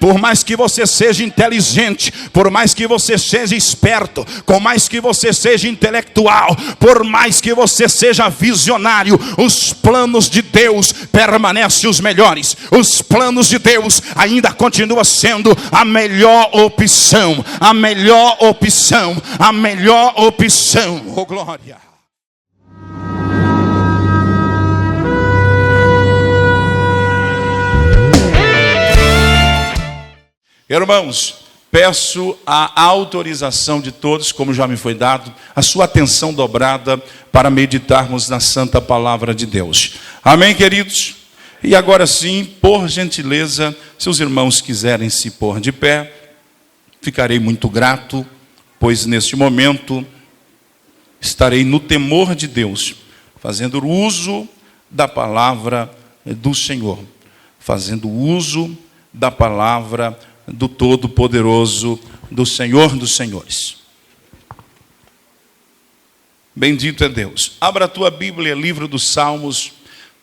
Por mais que você seja inteligente, por mais que você seja esperto, por mais que você seja intelectual, por mais que você seja visionário, os planos de Deus permanecem os melhores. Os planos de Deus ainda continuam sendo a melhor opção, a melhor opção, a melhor opção. Oh, glória! Irmãos, peço a autorização de todos, como já me foi dado, a sua atenção dobrada para meditarmos na santa palavra de Deus. Amém, queridos? E agora sim, por gentileza, se os irmãos quiserem se pôr de pé, ficarei muito grato, pois neste momento estarei no temor de Deus, fazendo uso da palavra do Senhor, fazendo uso da palavra do Todo-Poderoso, do Senhor dos Senhores. Bendito é Deus. Abra a tua Bíblia, livro dos Salmos,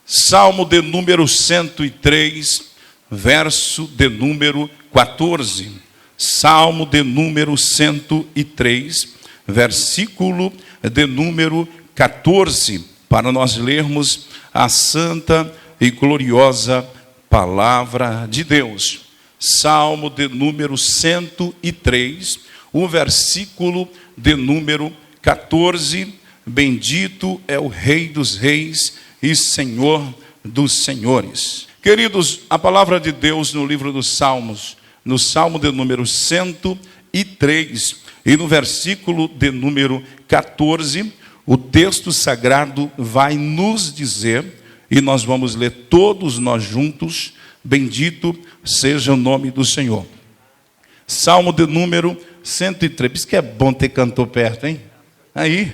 Salmo de número 103, verso de número 14. Salmo de número 103, versículo de número 14, para nós lermos a santa e gloriosa palavra de Deus. Salmo de número 103, o versículo de número 14. Bendito é o Rei dos Reis e Senhor dos Senhores. Queridos, a palavra de Deus no livro dos Salmos, no Salmo de número 103 e no versículo de número 14, o texto sagrado vai nos dizer, e nós vamos ler todos nós juntos: bendito seja o nome do Senhor. Salmo de número 103. Isso que é bom ter cantor perto, hein? Aí,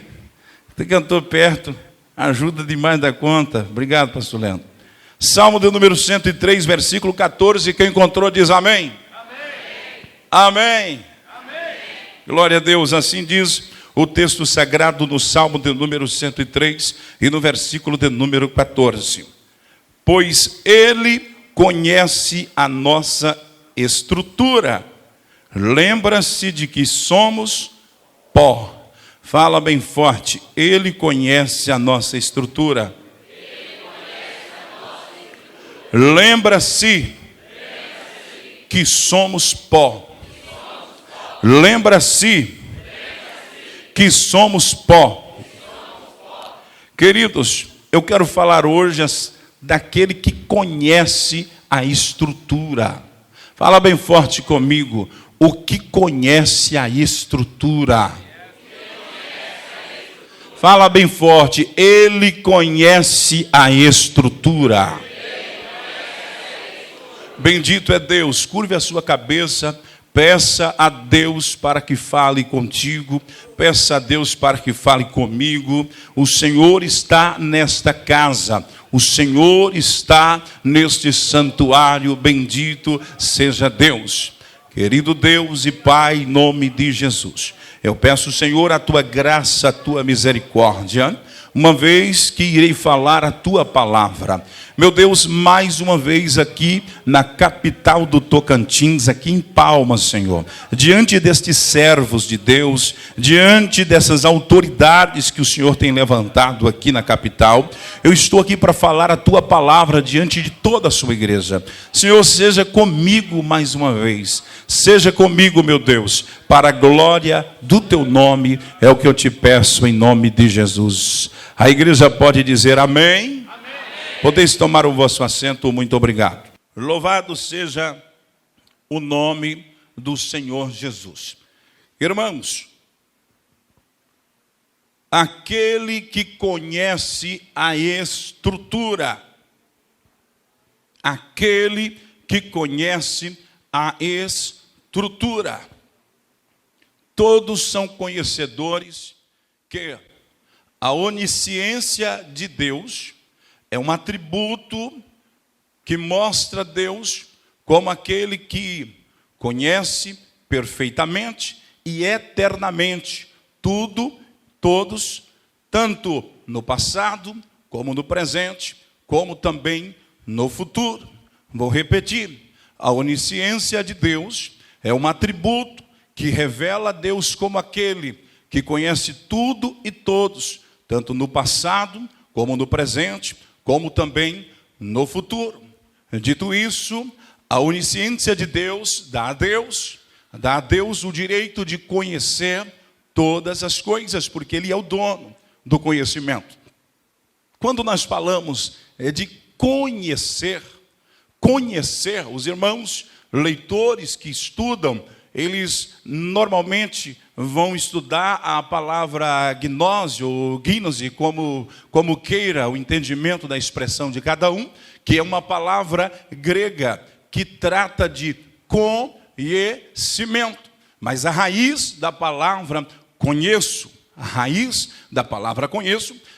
ter cantor perto ajuda demais da conta. Obrigado, pastor Leandro. Salmo de número 103, versículo 14. Quem encontrou diz amém. Amém. Amém. Amém. Glória a Deus. Assim diz o texto sagrado no Salmo de número 103 e no versículo de número 14. Pois Ele conhece a nossa estrutura, lembra-se de que somos pó. Fala bem forte: Ele conhece a nossa estrutura. Lembra-se que somos pó. Lembra-se que somos pó. Queridos, eu quero falar hoje daquele que conhece a estrutura. Fala bem forte comigo: o que conhece a estrutura. Fala bem forte: Ele conhece a estrutura. Bendito é Deus. Curve a sua cabeça, peça a Deus para que fale contigo, peça a Deus para que fale comigo. O Senhor está nesta casa, o Senhor está neste santuário. Bendito seja Deus. Querido Deus e Pai, em nome de Jesus, eu peço, Senhor, a tua graça, a tua misericórdia, uma vez que irei falar a tua palavra. Meu Deus, mais uma vez aqui na capital do Tocantins, aqui em Palmas, Senhor, diante destes servos de Deus, diante dessas autoridades que o Senhor tem levantado aqui na capital, eu estou aqui para falar a tua palavra diante de toda a sua igreja. Senhor, seja comigo mais uma vez, seja comigo, meu Deus, para a glória do teu nome, é o que eu te peço em nome de Jesus. A igreja pode dizer amém? Podeis tomar o vosso assento, muito obrigado. Louvado seja o nome do Senhor Jesus. Irmãos, aquele que conhece a estrutura, aquele que conhece a estrutura, todos são conhecedores que a onisciência de Deus é um atributo que mostra Deus como aquele que conhece perfeitamente e eternamente tudo, todos, tanto no passado, como no presente, como também no futuro. Vou repetir. A onisciência de Deus é um atributo que revela Deus como aquele que conhece tudo e todos, tanto no passado, como no presente, como também no futuro. Dito isso, a onisciência de Deus dá a Deus o direito de conhecer todas as coisas, porque Ele é o dono do conhecimento. Quando nós falamos de conhecer, os irmãos leitores que estudam, eles normalmente vão estudar a palavra gnose ou gnose, como queira o entendimento da expressão de cada um, que é uma palavra grega que trata de conhecimento. Mas a raiz da palavra conheço,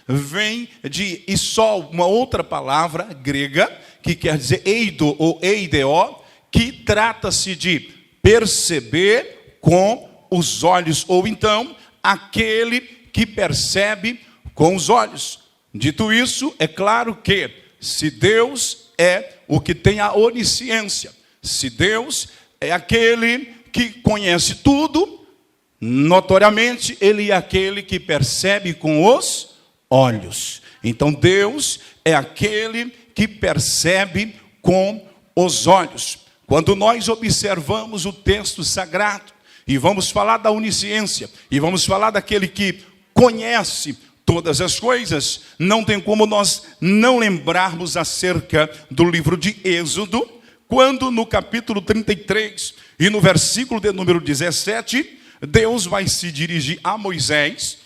vem de isol, uma outra palavra grega, que quer dizer eido ou eideo, que trata-se de perceber com os olhos, ou então, aquele que percebe com os olhos. Dito isso, é claro que, se Deus é o que tem a onisciência, se Deus é aquele que conhece tudo, notoriamente, Ele é aquele que percebe com os olhos. Então, Deus é aquele que percebe com os olhos. Quando nós observamos o texto sagrado, e vamos falar da onisciência, e vamos falar daquele que conhece todas as coisas, não tem como nós não lembrarmos acerca do livro de Êxodo, quando no capítulo 33 e no versículo de número 17, Deus vai se dirigir a Moisés,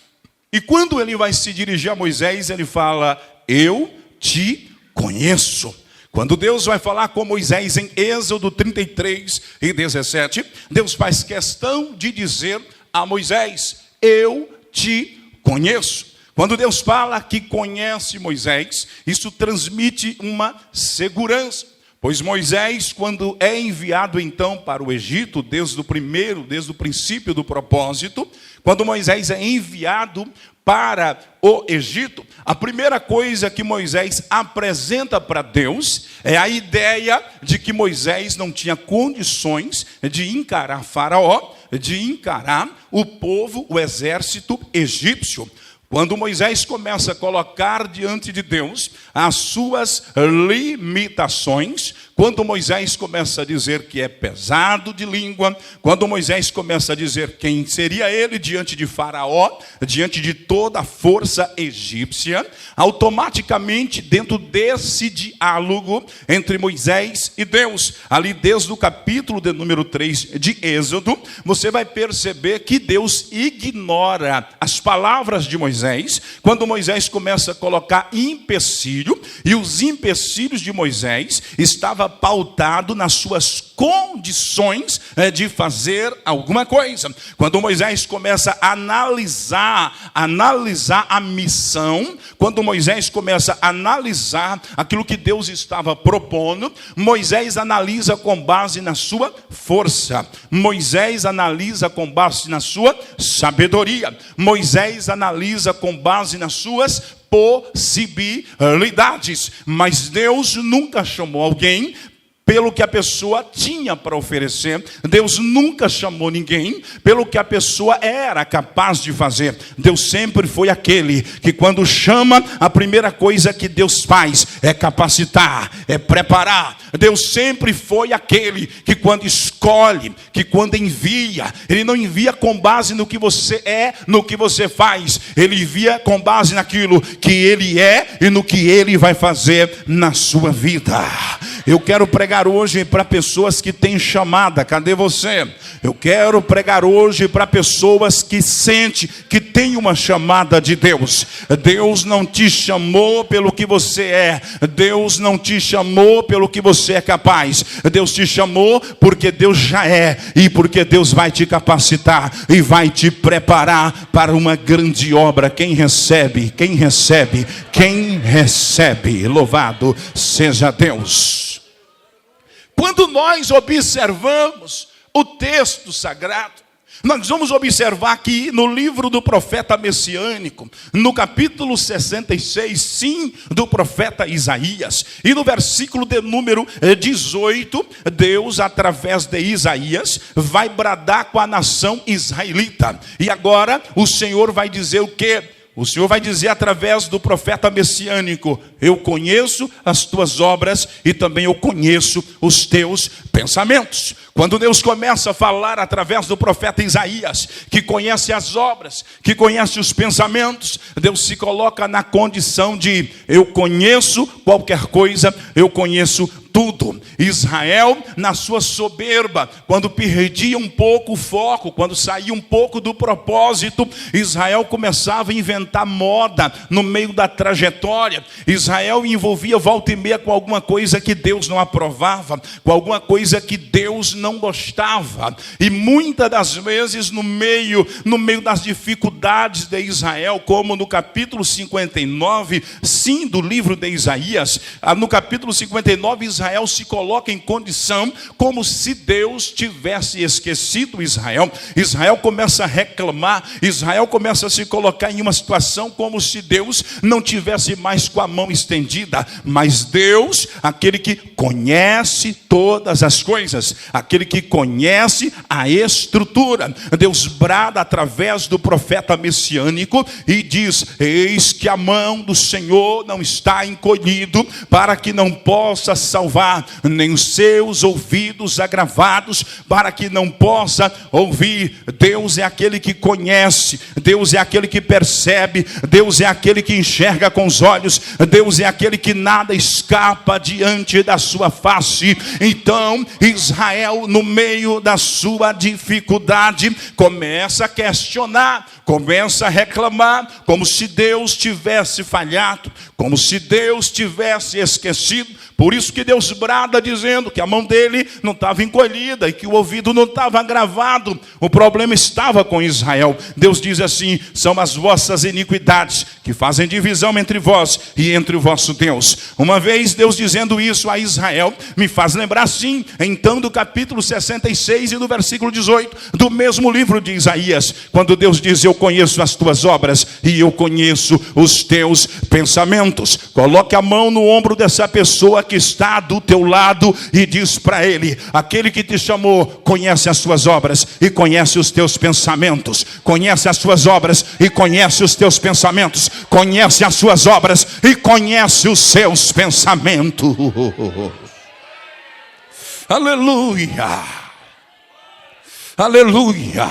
e quando ele vai se dirigir a Moisés, ele fala: eu te conheço. Quando Deus vai falar com Moisés em Êxodo 33 e 17, Deus faz questão de dizer a Moisés: eu te conheço. Quando Deus fala que conhece Moisés, isso transmite uma segurança. Pois Moisés, quando é enviado então para o Egito, desde o princípio do propósito, quando Moisés é enviado para o Egito, a primeira coisa que Moisés apresenta para Deus é a ideia de que Moisés não tinha condições de encarar Faraó, de encarar o povo, o exército egípcio. Quando Moisés começa a colocar diante de Deus as suas limitações, quando Moisés começa a dizer que é pesado de língua, quando Moisés começa a dizer quem seria ele diante de Faraó, diante de toda a força egípcia, automaticamente dentro desse diálogo entre Moisés e Deus, ali desde o capítulo de número 3 de Êxodo, você vai perceber que Deus ignora as palavras de Moisés, quando Moisés começa a colocar empecilho, e os empecilhos de Moisés estavam pautados nas suas condições de fazer alguma coisa. Quando Moisés começa a analisar a missão, quando Moisés começa a analisar aquilo que Deus estava propondo, Moisés analisa com base na sua força, Moisés analisa com base na sua sabedoria, Moisés analisa com base nas suas possibilidades. Mas Deus nunca chamou alguém pelo que a pessoa tinha para oferecer. Deus nunca chamou ninguém pelo que a pessoa era capaz de fazer. Deus sempre foi aquele que, quando chama, a primeira coisa que Deus faz é capacitar, é preparar. Deus sempre foi aquele que, quando escolhe, que quando envia, Ele não envia com base no que você é, no que você faz. Ele envia com base naquilo que Ele é e no que Ele vai fazer na sua vida. Eu quero pregar hoje para pessoas que têm chamada. Cadê você? Eu quero pregar hoje para pessoas que sentem que tem uma chamada de Deus. Deus não te chamou pelo que você é. Deus não te chamou pelo que você é capaz. Deus te chamou porque Deus já é, e porque Deus vai te capacitar e vai te preparar para uma grande obra. Quem recebe? Quem recebe? Quem recebe? Louvado seja Deus. Quando nós observamos o texto sagrado, Nós vamos observar aqui no livro do profeta messiânico, no capítulo 66, sim, do profeta Isaías, e no versículo de número 18, Deus, através de Isaías, vai bradar com a nação israelita. E agora o Senhor vai dizer o quê? O Senhor vai dizer através do profeta messiânico: eu conheço as tuas obras e também eu conheço os teus pensamentos. Quando Deus começa a falar através do profeta Isaías, que conhece as obras, que conhece os pensamentos, Deus se coloca na condição de: eu conheço qualquer coisa, eu conheço tudo. Israel, na sua soberba, quando perdia um pouco o foco, quando saía um pouco do propósito, Israel começava a inventar moda no meio da trajetória. Israel envolvia volta e meia com alguma coisa que Deus não aprovava, com alguma coisa que Deus não gostava. E muitas das vezes no meio das dificuldades de Israel, como no capítulo 59, sim, do livro de Isaías, no capítulo 59, Israel se coloca em condição como se Deus tivesse esquecido Israel. Israel começa a reclamar, Israel começa a se colocar em uma situação como se Deus não tivesse mais com a mão estendida. Mas Deus, aquele que conhece todas as coisas, aquele que conhece a estrutura, Deus brada através do profeta messiânico e diz: eis que a mão do Senhor não está encolhido para que não possa salvar, nem os seus ouvidos agravados para que não possa ouvir. Deus é aquele que conhece, Deus é aquele que percebe, Deus é aquele que enxerga com os olhos, Deus é aquele que nada escapa diante da sua face. Então Israel, no meio da sua dificuldade, começa a questionar, começa a reclamar, como se Deus tivesse falhado, como se Deus tivesse esquecido. Por isso que Deus brada dizendo que a mão dele não estava encolhida e que o ouvido não estava agravado. O problema estava com Israel. Deus diz assim: são as vossas iniquidades que fazem divisão entre vós e entre o vosso Deus. Uma vez Deus dizendo isso a Israel, me faz lembrar sim, então, do capítulo 66 e do versículo 18, do mesmo livro de Isaías, quando Deus diz: eu conheço as tuas obras e eu conheço os teus pensamentos. Coloque a mão no ombro dessa pessoa que está do teu lado e diz para ele: aquele que te chamou conhece as tuas obras e conhece os teus pensamentos. Conhece as tuas obras e conhece os teus pensamentos. Conhece as suas obras e conhece os seus pensamentos. Aleluia, aleluia.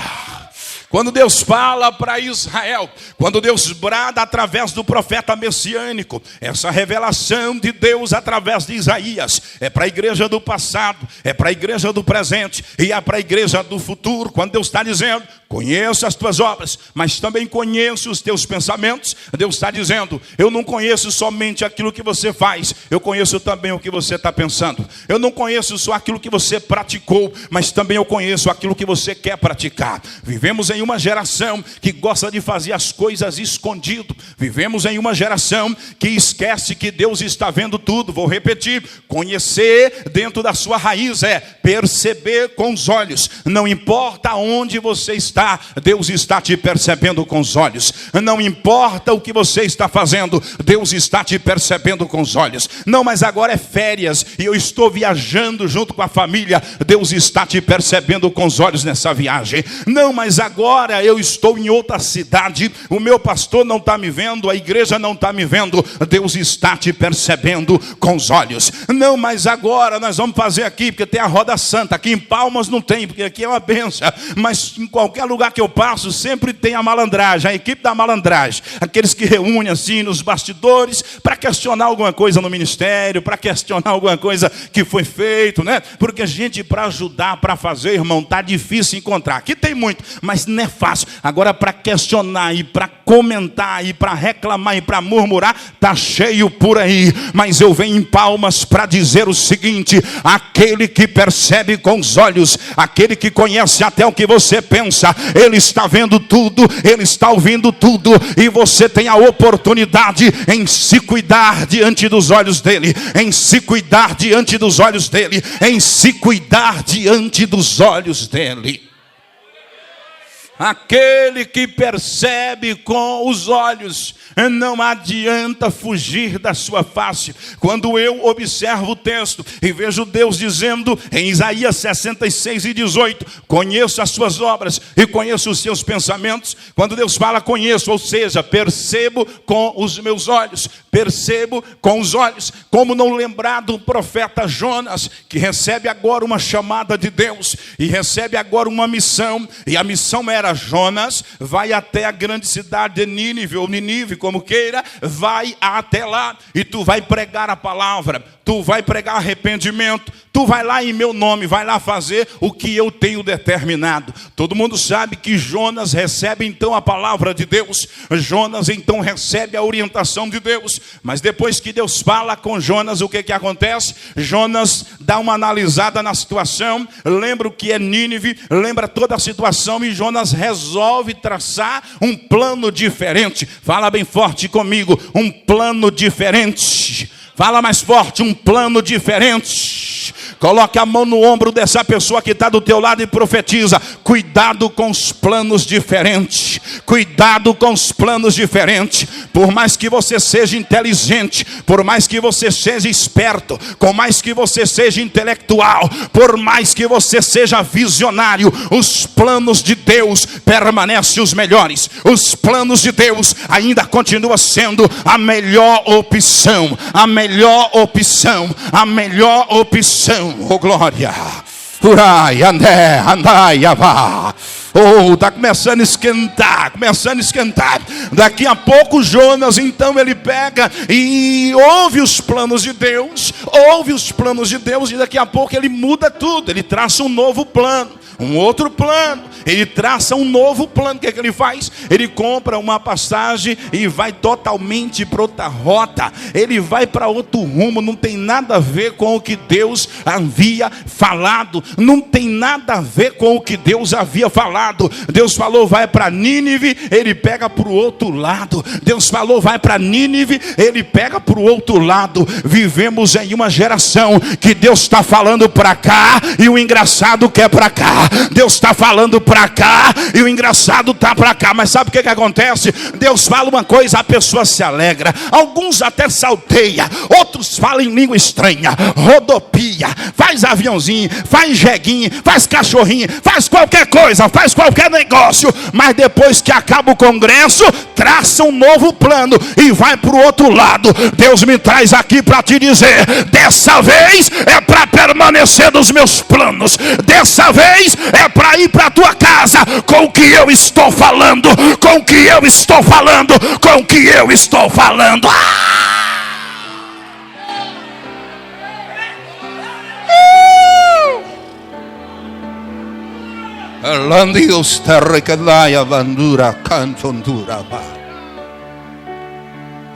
Quando Deus fala para Israel, quando Deus brada através do profeta messiânico, essa revelação de Deus através de Isaías é para a igreja do passado, é para a igreja do presente e é para a igreja do futuro. Quando Deus está dizendo: conheço as tuas obras, mas também conheço os teus pensamentos, Deus está dizendo: eu não conheço somente aquilo que você faz, eu conheço também o que você está pensando. Eu não conheço só aquilo que você praticou, mas também eu conheço aquilo que você quer praticar. Vivemos em uma geração que gosta de fazer as coisas escondido. Vivemos em uma geração que esquece que Deus está vendo tudo. Vou repetir: conhecer dentro da sua raiz é perceber com os olhos. Não importa onde você está, Deus está te percebendo com os olhos. Não importa o que você está fazendo, Deus está te percebendo com os olhos. Não, mas agora é férias e eu estou viajando junto com a família. Deus está te percebendo com os olhos nessa viagem. Não, mas agora eu estou em outra cidade, o meu pastor não está me vendo, a igreja não está me vendo. Deus está te percebendo com os olhos. Não, mas agora nós vamos fazer aqui, porque tem a roda santa. Aqui em Palmas não tem, porque aqui é uma bênção. Mas em qualquer lugar que eu passo, sempre tem a malandragem, a equipe da malandragem. Aqueles que reúnem assim nos bastidores para questionar alguma coisa no ministério, para questionar alguma coisa que foi feito, né? Porque gente para ajudar, para fazer, irmão, está difícil encontrar. Aqui tem muito, mas não é fácil. Agora, para questionar e para comentar e para reclamar e para murmurar, está cheio por aí. Mas eu venho em Palmas para dizer o seguinte: aquele que percebe com os olhos, aquele que conhece até o que você pensa, ele está vendo tudo, ele está ouvindo tudo, e você tem a oportunidade em se cuidar diante dos olhos dele, em se cuidar diante dos olhos dele, em se cuidar diante dos olhos dele. Aquele que percebe com os olhos, não adianta fugir da sua face. Quando eu observo o texto e vejo Deus dizendo em Isaías 66:18, conheço as suas obras e conheço os seus pensamentos. Quando Deus fala conheço, ou seja, percebo com os meus olhos, percebo com os olhos. Como não lembrar do profeta Jonas, que recebe agora uma chamada de Deus e recebe agora uma missão, e a missão era: Jonas, vai até a grande cidade de Nínive, ou Ninive, como queira, vai até lá, e tu vai pregar a palavra, tu vai pregar arrependimento, tu vai lá em meu nome, vai lá fazer o que eu tenho determinado. Todo mundo sabe que Jonas recebe então a palavra de Deus, Jonas então recebe a orientação de Deus, mas depois que Deus fala com Jonas, o que acontece? Jonas dá uma analisada na situação, lembra o que é Nínive, lembra toda a situação, e Jonas resolve traçar um plano diferente. Fala bem forte comigo, um plano diferente. Fala mais forte, um plano diferente. Coloque a mão no ombro dessa pessoa que está do teu lado e profetiza: cuidado com os planos diferentes. Cuidado com os planos diferentes. Por mais que você seja inteligente, por mais que você seja esperto, por mais que você seja intelectual, por mais que você seja visionário, os planos de Deus permanecem os melhores. Os planos de Deus ainda continuam sendo a melhor opção. A melhor opção. A melhor opção. Oh glória. Urai, andé, andai, avá. Oh, está começando a esquentar, começando a esquentar. Daqui a pouco Jonas, então ele pega e ouve os planos de Deus. Ouve os planos de Deus, e daqui a pouco ele muda tudo. Ele traça um novo plano, um outro plano. Ele traça um novo plano. O que é que ele faz? Ele compra uma passagem e vai totalmente para outra rota. Ele vai para outro rumo. Não tem nada a ver com o que Deus havia falado. Não tem nada a ver com o que Deus havia falado. Deus falou vai para Nínive, ele pega para o outro lado. Deus falou vai para Nínive, ele pega para o outro lado. Vivemos em uma geração que Deus está falando para cá e o engraçado quer para cá. Deus está falando para cá e o engraçado está para cá. Mas sabe o que acontece? Deus fala uma coisa, a pessoa se alegra. Alguns até salteia, outros falam em língua estranha, rodopia, faz aviãozinho, faz jeguinho, faz cachorrinho, faz qualquer coisa, faz qualquer negócio. Mas depois que acaba o congresso, traça um novo plano e vai para o outro lado. Deus me traz aqui para te dizer: dessa vez é para permanecer nos meus planos. Dessa vez é para ir para a tua casa com o que eu estou falando, com o que eu estou falando, com o que eu estou falando.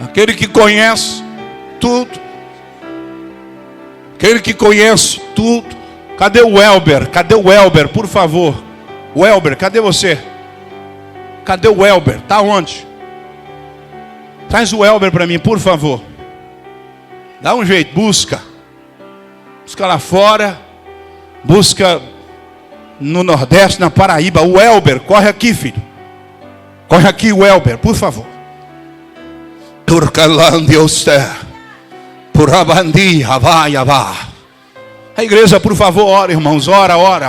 Aquele que conhece tudo, aquele que conhece tudo. Cadê o Elber? Cadê o Elber, por favor? O Elber, cadê você? Cadê o Elber? Está onde? Traz o Elber para mim, por favor. Dá um jeito, busca. Busca lá fora. Busca no Nordeste, na Paraíba. O Elber, corre aqui, filho. Corre aqui, o Elber, por favor. A igreja, por favor, ora, irmãos. Ora. Hora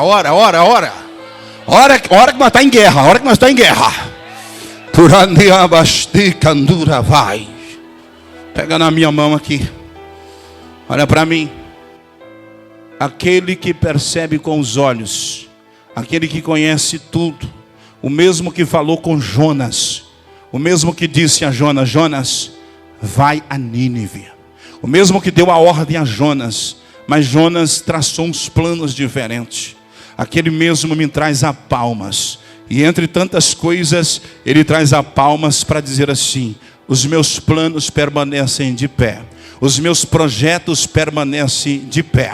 que nós estamos em guerra. Hora que nós estamos em guerra. Vai. Pega na minha mão aqui. Olha para mim. Aquele que percebe com os olhos, aquele que conhece tudo, o mesmo que falou com Jonas, o mesmo que disse a Jonas: Jonas, vai a Nínive. O mesmo que deu a ordem a Jonas, mas Jonas traçou uns planos diferentes. Aquele mesmo me traz a palmas. E entre tantas coisas, ele traz a palmas para dizer assim: os meus planos permanecem de pé. Os meus projetos permanecem de pé.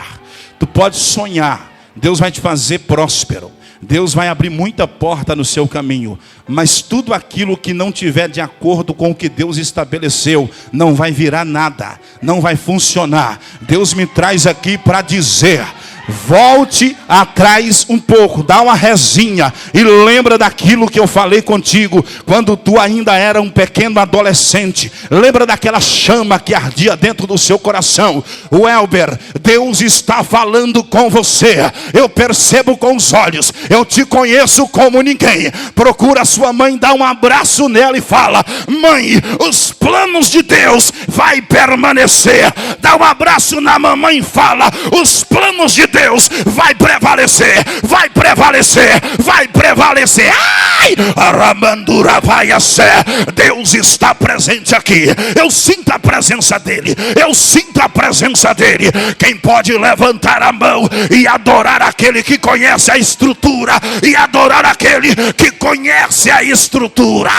Tu pode sonhar, Deus vai te fazer próspero. Deus vai abrir muita porta no seu caminho. Mas tudo aquilo que não tiver de acordo com o que Deus estabeleceu, não vai virar nada, não vai funcionar. Deus me traz aqui para dizer: Volte atrás um pouco, dá uma rezinha e lembra daquilo que eu falei contigo quando tu ainda era um pequeno adolescente. Lembra daquela chama que ardia dentro do seu coração. Welber, Deus está falando com você. Eu percebo com os olhos, eu te conheço como ninguém. Procura sua mãe, dá um abraço nela e fala: mãe, os planos de Deus vai permanecer. Dá um abraço na mamãe e fala: os planos de Deus vai prevalecer, vai prevalecer, vai prevalecer. Ai, a ramandura vai a ser. Deus está presente aqui. Eu sinto a presença dele. Eu sinto a presença dele. Quem pode levantar a mão e adorar aquele que conhece a estrutura, e adorar aquele que conhece a estrutura.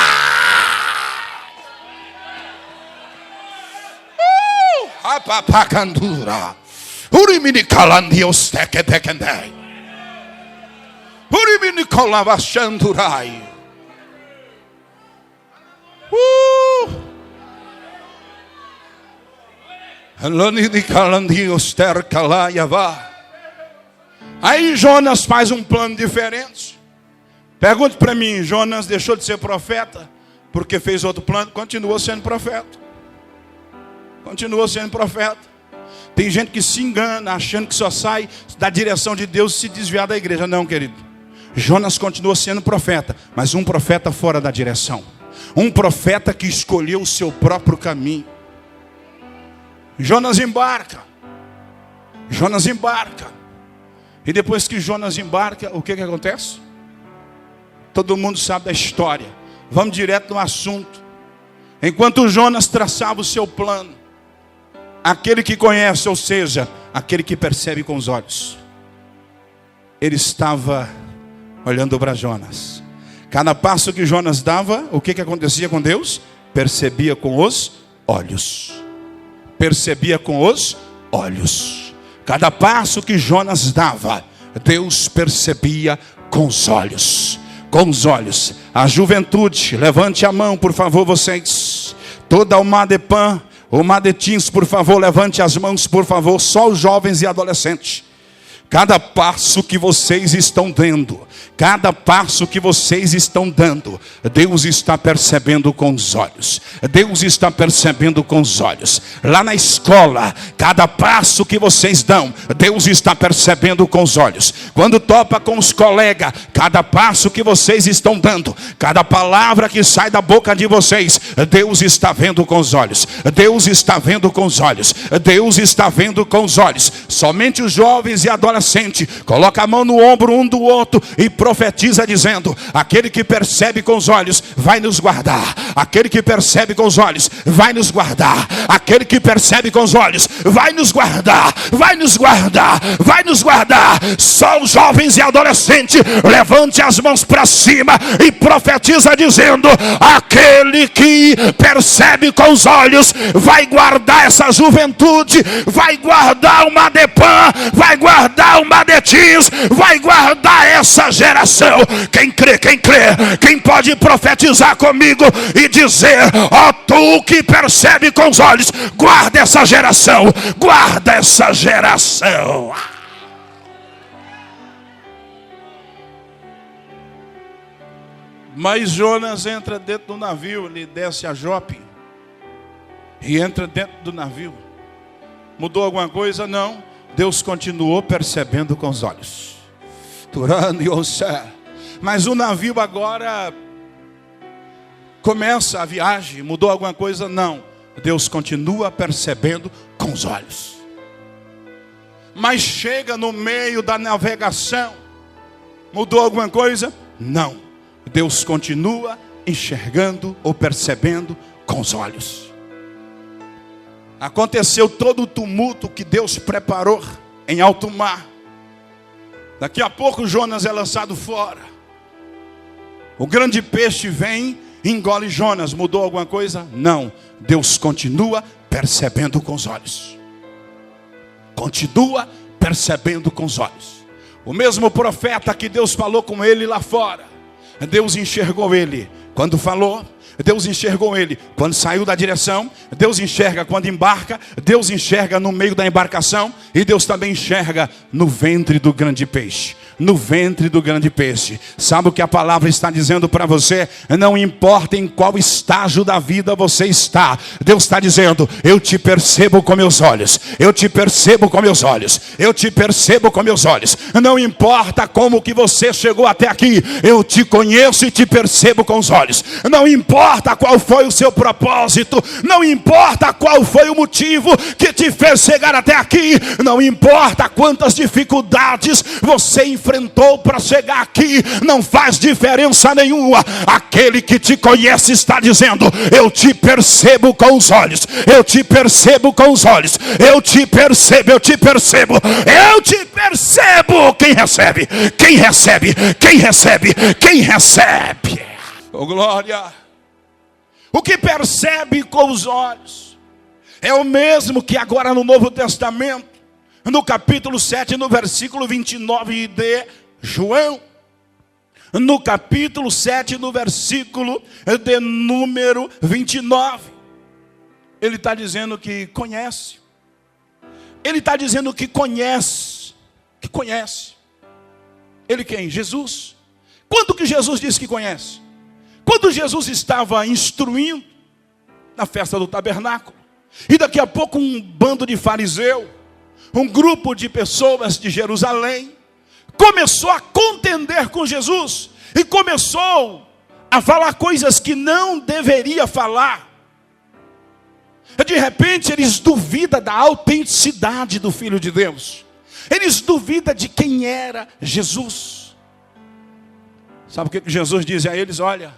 Apapacandura. Urimini calandios teketekendei. Urimini colavachandurai. Alonini calandios tercalayava. Aí Jonas faz um plano diferente. Pergunte para mim, Jonas deixou de ser profeta porque fez outro plano? Continuou sendo profeta. Continuou sendo profeta. Tem gente que se engana achando que só sai da direção de Deus se desviar da igreja. Não, querido. Jonas continua sendo profeta, mas um profeta fora da direção. Um profeta que escolheu o seu próprio caminho. Jonas embarca. Jonas embarca. E depois que Jonas embarca, o que acontece? Todo mundo sabe da história. Vamos direto no assunto. Enquanto Jonas traçava o seu plano, aquele que conhece, ou seja, aquele que percebe com os olhos, ele estava olhando para Jonas. Cada passo que Jonas dava, o que acontecia com Deus? Percebia com os olhos. Percebia com os olhos. Cada passo que Jonas dava, Deus percebia com os olhos. Com os olhos. A juventude, levante a mão, por favor, vocês. Toda o Madepan, o Madetins, por favor, levante as mãos, por favor. Só os jovens e adolescentes. Cada passo que vocês estão dando, cada passo que vocês estão dando, Deus está percebendo com os olhos. Deus está percebendo com os olhos. Lá na escola, cada passo que vocês dão, Deus está percebendo com os olhos. Quando topa com os colegas, cada passo que vocês estão dando, cada palavra que sai da boca de vocês, Deus está vendo com os olhos. Deus está vendo com os olhos. Deus está vendo com os olhos. Somente os jovens e adolescentes coloca a mão no ombro um do outro e profetiza dizendo: aquele que percebe com os olhos vai nos guardar. Aquele que percebe com os olhos vai nos guardar. Aquele que percebe com os olhos vai nos guardar. Vai nos guardar. Vai nos guardar. Só os jovens e adolescentes, levante as mãos para cima e profetiza dizendo: aquele que percebe com os olhos vai guardar essa juventude, vai guardar uma Madepan, vai guardar o Madetins, vai guardar essa geração. Quem crê, quem pode profetizar comigo e dizer: ó, tu que percebe com os olhos, guarda essa geração, guarda essa geração. Mas Jonas entra dentro do navio, ele desce a Jope e entra dentro do navio. Mudou alguma coisa? Não. Deus continuou percebendo com os olhos. Mas o navio agora começa a viagem. Mudou alguma coisa? Não. Deus continua percebendo com os olhos. Mas chega no meio da navegação. Mudou alguma coisa? Não. Deus continua enxergando ou percebendo com os olhos. Aconteceu todo o tumulto que Deus preparou em alto mar. Daqui a pouco Jonas é lançado fora. O grande peixe vem e engole Jonas. Mudou alguma coisa? Não. Deus continua percebendo com os olhos. Continua percebendo com os olhos. O mesmo profeta que Deus falou com ele lá fora, Deus enxergou ele. Quando falou, Deus enxergou ele quando saiu da direção, Deus enxerga quando embarca, Deus enxerga no meio da embarcação, e Deus também enxerga no ventre do grande peixe. No ventre do grande peixe. Sabe o que a palavra está dizendo para você? Não importa em qual estágio da vida você está, Deus está dizendo: eu te percebo com meus olhos, eu te percebo com meus olhos, eu te percebo com meus olhos. Não importa como que você chegou até aqui, eu te conheço e te percebo com os olhos. Não importa qual foi o seu propósito, não importa qual foi o motivo que te fez chegar até aqui, não importa quantas dificuldades você enfrentou para chegar aqui, não faz diferença nenhuma. Aquele que te conhece está dizendo: eu te percebo com os olhos, eu te percebo com os olhos, eu te percebo, eu te percebo, eu te percebo. Quem recebe? Quem recebe? Quem recebe? Quem recebe? Oh, glória! O que percebe com os olhos é o mesmo que agora no Novo Testamento, no capítulo 7, no versículo 29 de João. No capítulo 7, no versículo de número 29. Ele está dizendo que conhece. Ele está dizendo que conhece. Que conhece. Ele quem? Jesus. Quando que Jesus disse que conhece? Quando Jesus estava instruindo na festa do tabernáculo. E daqui a pouco um bando de fariseus, um grupo de pessoas de Jerusalém, começou a contender com Jesus. E começou a falar coisas que não deveria falar. De repente eles duvidam da autenticidade do Filho de Deus. Eles duvidam de quem era Jesus. Sabe o que Jesus diz a eles? Olha,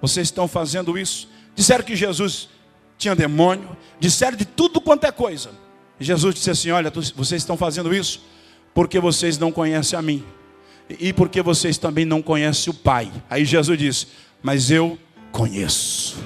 vocês estão fazendo isso. Disseram que Jesus tinha demônio. Disseram de tudo quanto é coisa. Jesus disse assim: olha, vocês estão fazendo isso porque vocês não conhecem a mim, e porque vocês também não conhecem o Pai. Aí Jesus disse: mas eu conheço,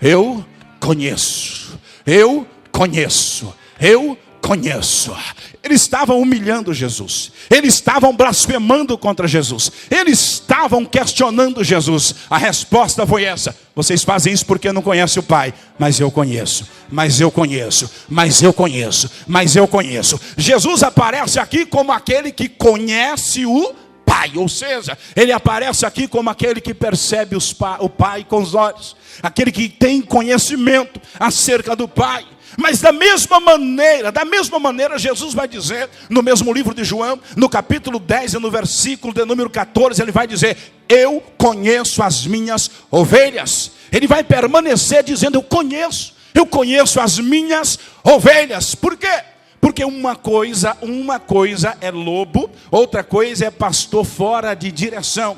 eu conheço, eu conheço, eu conheço. Eles estavam humilhando Jesus, eles estavam blasfemando contra Jesus, eles estavam questionando Jesus. A resposta foi essa: vocês fazem isso porque não conhecem o Pai. Mas eu conheço, mas eu conheço, mas eu conheço, mas eu conheço. Jesus aparece aqui como aquele que conhece o Pai, ou seja, ele aparece aqui como aquele que percebe o Pai com os olhos, aquele que tem conhecimento acerca do Pai. Mas da mesma maneira, Jesus vai dizer, no mesmo livro de João, no capítulo 10 e no versículo de número 14, ele vai dizer: eu conheço as minhas ovelhas. Ele vai permanecer dizendo: eu conheço as minhas ovelhas. Por quê? Porque uma coisa é lobo, outra coisa é pastor fora de direção,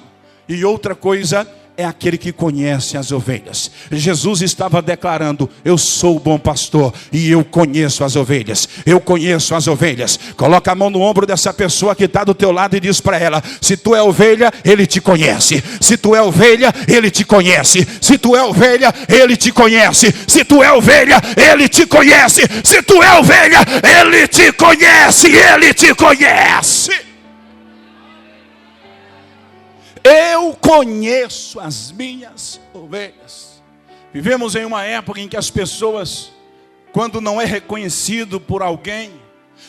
e outra coisa é aquele que conhece as ovelhas. Jesus estava declarando: eu sou o bom pastor e eu conheço as ovelhas. Eu conheço as ovelhas. Coloca a mão no ombro dessa pessoa que está do teu lado e diz para ela: se tu é ovelha, ele te conhece. Se tu é ovelha, ele te conhece. Se tu é ovelha, ele te conhece. Se tu é ovelha, ele te conhece. Se tu é ovelha, ele te conhece. Ele te conhece. Eu conheço as minhas ovelhas. Vivemos em uma época em que as pessoas, quando não é reconhecido por alguém,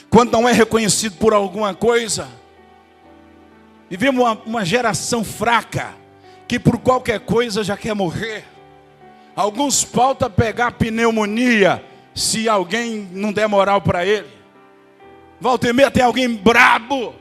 quando não é reconhecido por alguma coisa, vivemos uma geração fraca, que por qualquer coisa já quer morrer. Alguns falta pegar pneumonia se alguém não der moral para ele. Volta e meia tem alguém brabo.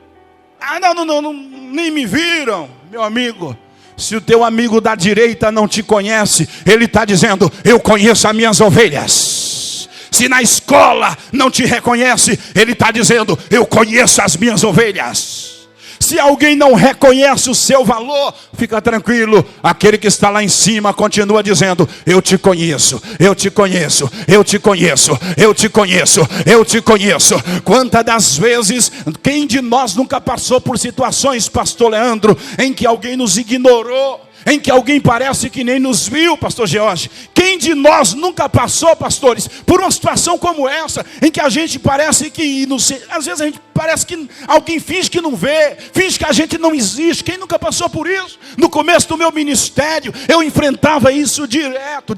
Ah, não, nem me viram. Meu amigo, se o teu amigo da direita não te conhece, ele está dizendo: eu conheço as minhas ovelhas. Se na escola não te reconhece, ele está dizendo: eu conheço as minhas ovelhas. Se alguém não reconhece o seu valor, fica tranquilo, aquele que está lá em cima continua dizendo: eu te conheço, eu te conheço, eu te conheço, eu te conheço, eu te conheço. Quantas das vezes, quem de nós nunca passou por situações, pastor Leandro, em que alguém nos ignorou, em que alguém parece que nem nos viu, pastor George? Quem de nós nunca passou, pastores, por uma situação como essa, em que a gente parece que, às vezes a gente parece que alguém finge que não vê, finge que a gente não existe. Quem nunca passou por isso? No começo do meu ministério, eu enfrentava isso direto.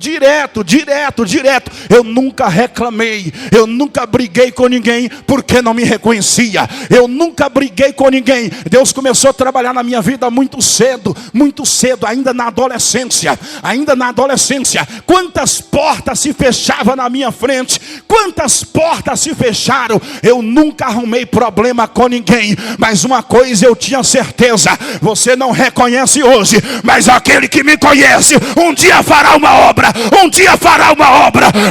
Eu nunca reclamei, eu nunca briguei com ninguém porque não me reconhecia. Eu nunca briguei com ninguém. Deus começou a trabalhar na minha vida muito cedo, ainda na adolescência. Quantas portas se fechavam na minha frente, quantas portas se fecharam. Eu nunca arrumei problema com ninguém, mas uma coisa eu tinha certeza: você não reconhece hoje, mas aquele que me conhece um dia fará uma obra.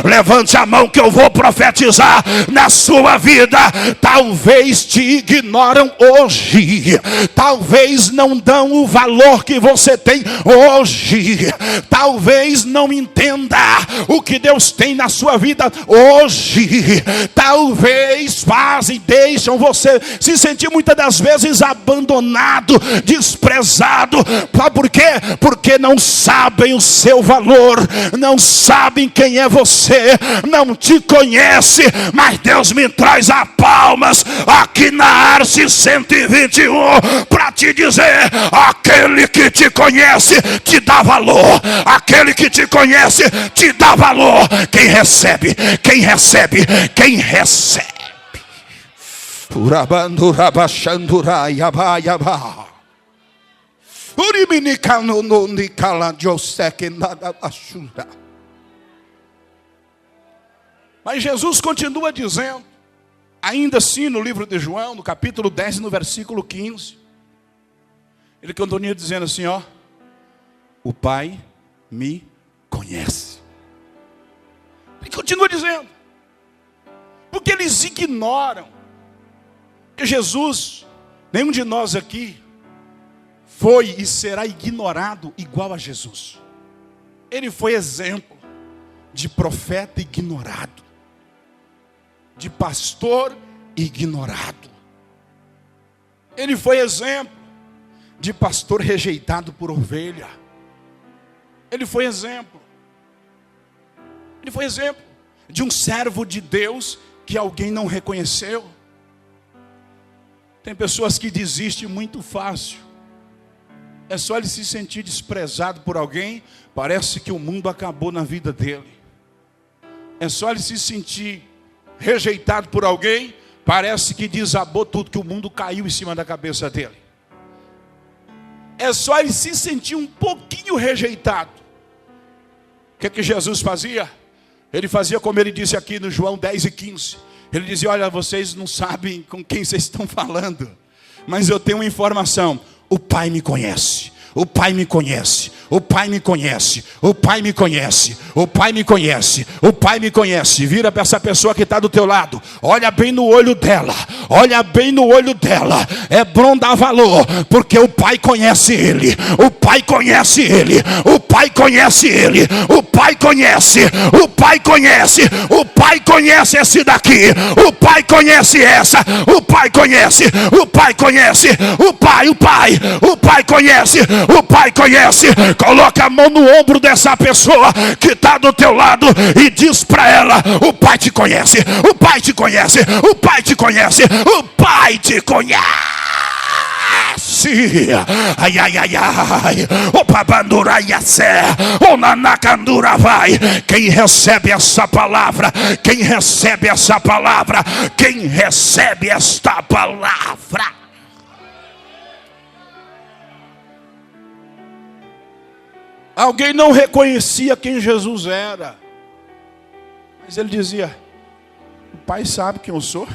Levante a mão que eu vou profetizar na sua vida. Talvez te ignoram hoje, talvez não dão o valor que você tem hoje, talvez não entenda o que Deus tem na sua vida hoje, talvez deixam você se sentir muitas das vezes abandonado, desprezado. Por quê? Porque não sabem o seu valor, não sabem quem é você, não te conhece. Mas Deus me traz a palmas aqui na Arce 121 para te dizer: aquele que te conhece te dá valor, aquele que te conhece te dá valor. Quem recebe. Mas Jesus continua dizendo, ainda assim no livro de João, no capítulo 10, no versículo 15, ele continua dizendo assim, ó: o Pai me conhece. Ele continua dizendo, porque eles ignoram que Jesus, nenhum de nós aqui foi e será ignorado igual a Jesus. Ele foi exemplo de profeta ignorado, de pastor ignorado. Ele foi exemplo de pastor rejeitado por ovelha. Ele foi exemplo de um servo de Deus que alguém não reconheceu. Tem pessoas que desistem muito fácil. É só ele se sentir desprezado por alguém, parece que o mundo acabou na vida dele. É só ele se sentir rejeitado por alguém, parece que desabou tudo, que o mundo caiu em cima da cabeça dele. É só ele se sentir um pouquinho rejeitado. O que Jesus fazia? Ele fazia como ele disse aqui no João 10 e 15. Ele dizia: olha, vocês não sabem com quem vocês estão falando, mas eu tenho uma informação: o Pai me conhece. O Pai me conhece, o Pai me conhece, o Pai me conhece, o Pai me conhece, o Pai me conhece. Vira para essa pessoa que está do teu lado, olha bem no olho dela, é bom dar valor, porque o Pai conhece ele, o Pai conhece ele, o Pai conhece ele, o Pai conhece, o Pai conhece, o Pai conhece esse daqui, o Pai conhece essa, o Pai conhece, o Pai conhece, o Pai conhece. O Pai conhece. Coloca a mão no ombro dessa pessoa que está do teu lado e diz para ela: o Pai te conhece, o Pai te conhece, o Pai te conhece, o Pai te conhece. Ai, ai, ai, ai. O babandura yacé, o nanacandura vai. Quem recebe essa palavra? Quem recebe essa palavra? Quem recebe esta palavra? Alguém não reconhecia quem Jesus era, mas ele dizia: o Pai sabe quem eu sou.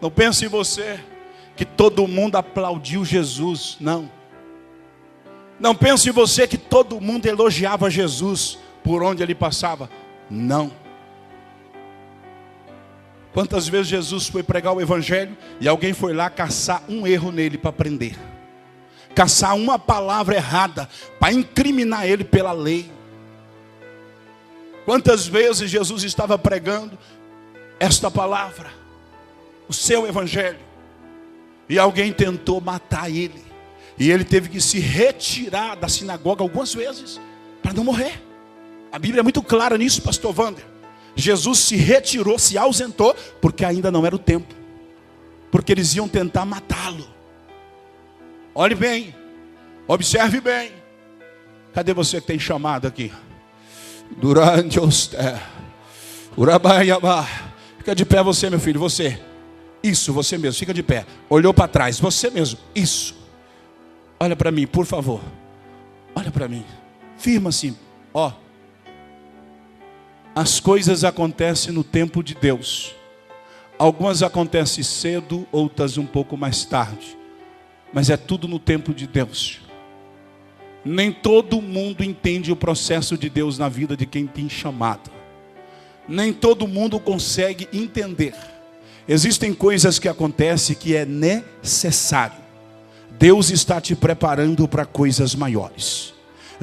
Não pense em você que todo mundo aplaudiu Jesus, não. Não pense em você que todo mundo elogiava Jesus por onde ele passava, não. Quantas vezes Jesus foi pregar o evangelho e alguém foi lá caçar um erro nele para prender, caçar uma palavra errada para incriminar ele pela lei. Quantas vezes Jesus estava pregando esta palavra, o seu evangelho, e alguém tentou matar ele, e ele teve que se retirar da sinagoga algumas vezes para não morrer. A Bíblia é muito clara nisso, pastor Wander. Jesus se retirou, se ausentou, porque ainda não era o tempo. Porque eles iam tentar matá-lo. Olhe bem, observe bem. Cadê você que tem chamado aqui? Durante os Urabaiabá. Fica de pé você, meu filho, você. Isso, você mesmo, fica de pé. Olhou para trás, você mesmo, isso. Olha para mim, por favor. Olha para mim. Firma assim, ó. As coisas acontecem no tempo de Deus. Algumas acontecem cedo, outras um pouco mais tarde. Mas é tudo no tempo de Deus. Nem todo mundo entende o processo de Deus na vida de quem tem chamado. Nem todo mundo consegue entender. Existem coisas que acontecem que é necessário. Deus está te preparando para coisas maiores.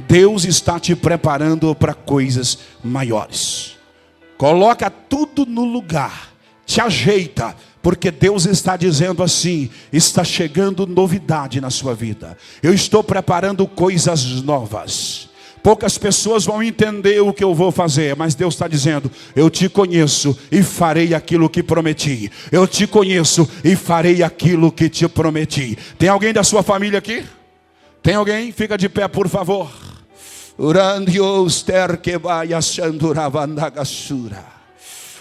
Deus está te preparando para coisas maiores. Coloca tudo no lugar. Te ajeita. Porque Deus está dizendo assim: está chegando novidade na sua vida. Eu estou preparando coisas novas. Poucas pessoas vão entender o que eu vou fazer, mas Deus está dizendo: eu te conheço e farei aquilo que prometi. Eu te conheço e farei aquilo que te prometi. Tem alguém da sua família aqui? Tem alguém? Fica de pé, por favor.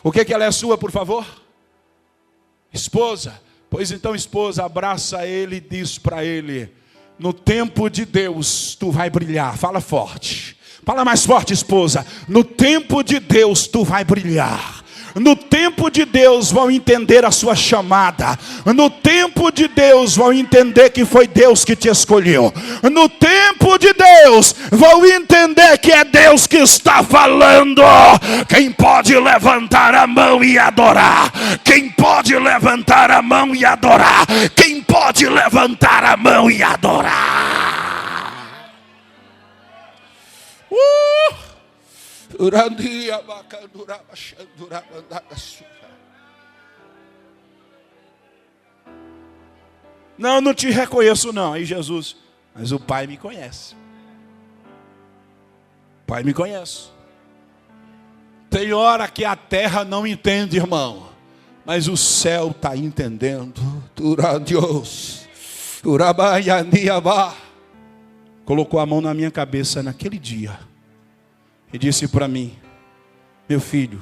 O que ela é sua, por favor? Esposa. Pois então, esposa, abraça ele e diz para ele: no tempo de Deus tu vai brilhar. Fala forte. Fala mais forte, esposa. No tempo de Deus tu vai brilhar. No tempo de Deus vão entender a sua chamada. No tempo de Deus vão entender que foi Deus que te escolheu. No tempo de Deus vão entender que é Deus que está falando. Quem pode levantar a mão e adorar? Quem pode levantar a mão e adorar? Quem pode levantar a mão e adorar? Não, não te reconheço não. Aí Jesus: mas o Pai me conhece. O Pai me conhece. Tem hora que a terra não entende, irmão, mas o céu está entendendo. Deus. Colocou a mão na minha cabeça naquele dia e disse para mim: meu filho,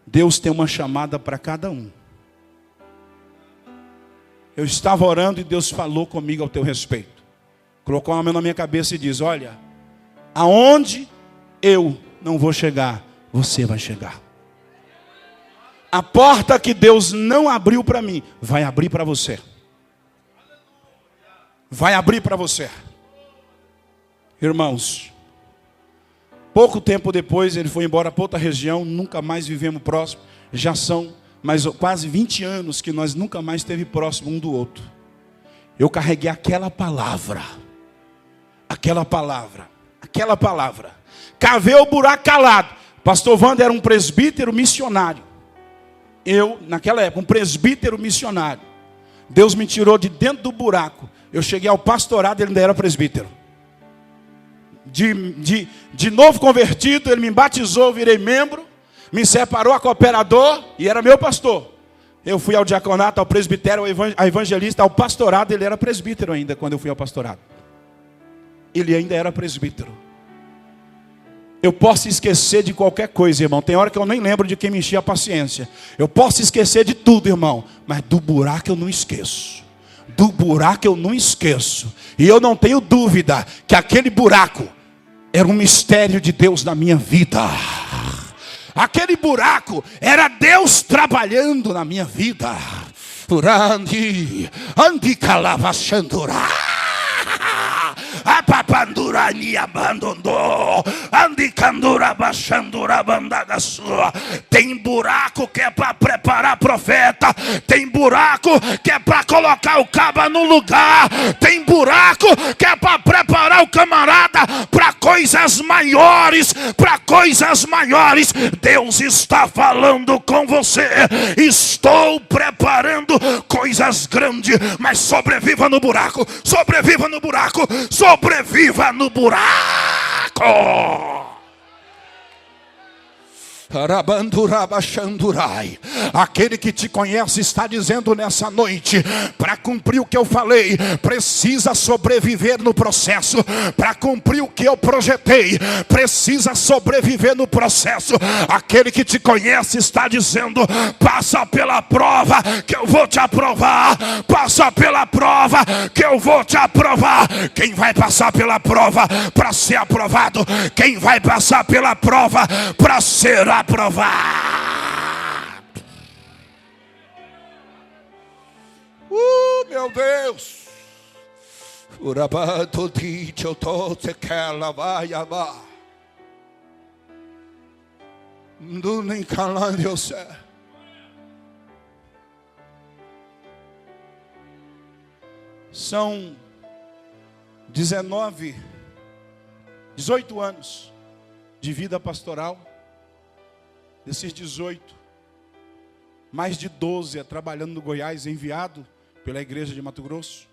Deus tem uma chamada para cada um. Eu estava orando e Deus falou comigo ao teu respeito. Colocou a mão na minha cabeça e diz: olha, aonde eu não vou chegar, você vai chegar. A porta que Deus não abriu para mim, vai abrir para você. Vai abrir para você. Irmãos, pouco tempo depois ele foi embora para outra região, nunca mais vivemos próximo. Já são quase 20 anos que nós nunca mais esteve próximo um do outro. Eu carreguei aquela palavra. Cavei o buraco calado. Pastor Wander era um presbítero missionário. Eu, naquela época, um presbítero missionário. Deus me tirou de dentro do buraco. Eu cheguei ao pastorado, ele ainda era presbítero. De novo convertido, ele me batizou, virei membro, me separou a cooperador e era meu pastor. Eu fui ao diaconato, ao presbitério, ao evangelista, ao pastorado. Ele era presbítero ainda quando eu fui ao pastorado. Ele ainda era presbítero. Eu posso esquecer de qualquer coisa, irmão. Tem hora que eu nem lembro de quem me enchia a paciência. Eu posso esquecer de tudo, irmão, mas do buraco eu não esqueço. Do buraco eu não esqueço. E eu não tenho dúvida que aquele buraco era um mistério de Deus na minha vida. Aquele buraco era Deus trabalhando na minha vida. Andi calavachandurá. A papandurani abandonou. Andicandura baixandura bandaga sua. Tem buraco que é para preparar profeta. Tem buraco que é para colocar o caba no lugar. Tem buraco que é para preparar o camarada para coisas maiores. Para coisas maiores. Deus está falando com você. Estou preparando coisas grandes. Mas sobreviva no buraco. Sobreviva no buraco. Sobreviva no buraco. Aquele que te conhece está dizendo nessa noite: para cumprir o que eu falei, precisa sobreviver no processo. Para cumprir o que eu projetei, precisa sobreviver no processo. Aquele que te conhece está dizendo: passa pela prova que eu vou te aprovar. Passa pela prova que eu vou te aprovar. Quem vai passar pela prova para ser aprovado? Quem vai passar pela prova para ser aprovado? Meu Deus! Urabato dicho tote que ela vai amar. Não nem calando eu sei. São 18 anos de vida pastoral. Desses 18, mais de 12 trabalhando no Goiás, enviado pela igreja de Mato Grosso.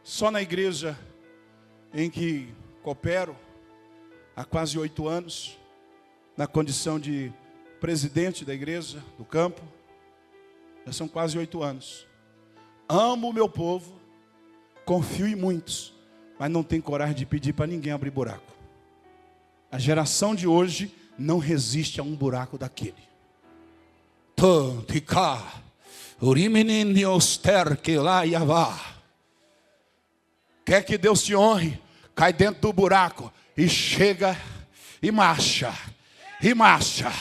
Só na igreja em que coopero há quase 8 anos, na condição de presidente da igreja do campo, já são quase 8 anos. Amo o meu povo, confio em muitos, mas não tenho coragem de pedir para ninguém abrir buraco. A geração de hoje não resiste a um buraco daquele. Quer que Deus te honre? Cai dentro do buraco e chega e marcha. E marcha.